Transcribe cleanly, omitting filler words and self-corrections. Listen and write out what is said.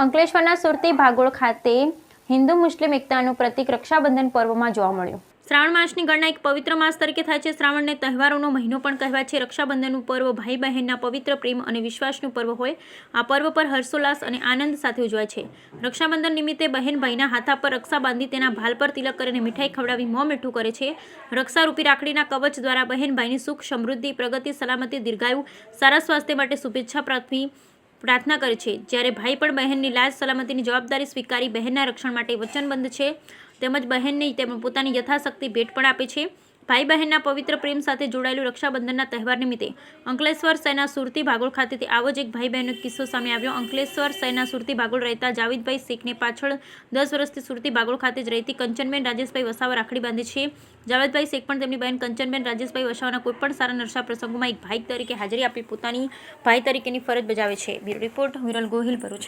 અંકલેશ્વરના સુરતી ભાગોળ ખાતે હિન્દુ મુસ્લિમ એકતાનું પ્રતીક રક્ષાબંધન પર્વમાં જોવા મળ્યું। શ્રાવણ માસની ગણના એક પવિત્ર માસ તરીકે થાય છે। શ્રાવણને તહેવારોનો મહિનો પણ કહેવાય છે। રક્ષાબંધનનું પર્વ ભાઈ બહેનના પવિત્ર પ્રેમ અને વિશ્વાસનું પર્વ હોય। આ પર્વ પર હર્ષોલ્લાસ અને આનંદ સાથે ઉજવાય છે। રક્ષાબંધન નિમિત્તે બહેન ભાઈના હાથા પર રક્ષા બાંધી તેના ભાલ પર તિલક કરીને મીઠાઈ ખવડાવી મોં મીઠું કરે છે। રક્ષારૂપી રાખડીના કવચ દ્વારા બહેન ભાઈની સુખ સમૃદ્ધિ પ્રગતિ સલામતી દીર્ઘાયુ સારા સ્વાસ્થ્ય માટે શુભેચ્છા પ્રાર્થના કરે છે। જ્યારે ભાઈ પણ બહેનની લાજ સલામતીની જવાબદારી સ્વીકારી બહેનના રક્ષણ માટે વચનબદ્ધ છે। તેમજ બહેનને પોતાની યથાશક્તિ ભેટ પણ આપે છે। ભાઈ બહેનના પવિત્ર પ્રેમ સાથે જોડાયેલું રક્ષાબંધનના તહેવાર નિમિત્તે અંકલેશ્વર શહેરના સુરતી ભાગોળ ખાતેથી આવો જ એક ભાઈ બહેનનો કિસ્સો સામે આવ્યો। અંકલેશ્વર શહેરના સુરતી ભાગોળ રહેતા જાવેદભાઈ શેખને પાછળ 10 વર્ષથી સુરતી ભાગોળ ખાતે જ રહેતી કંચનબેન રાજેશભાઈ વસાવા રાખડી બાંધે છે। જાવેદભાઈ શેખ પણ તેમની બહેન કંચનબેન રાજેશભાઈ વસાવાના કોઈપણ સારા નરસા પ્રસંગોમાં એક ભાઈ તરીકે હાજરી આપી પોતાની ભાઈ તરીકેની ફરજ બજાવે છે। Bureau report Viral Gohil, Bharuch.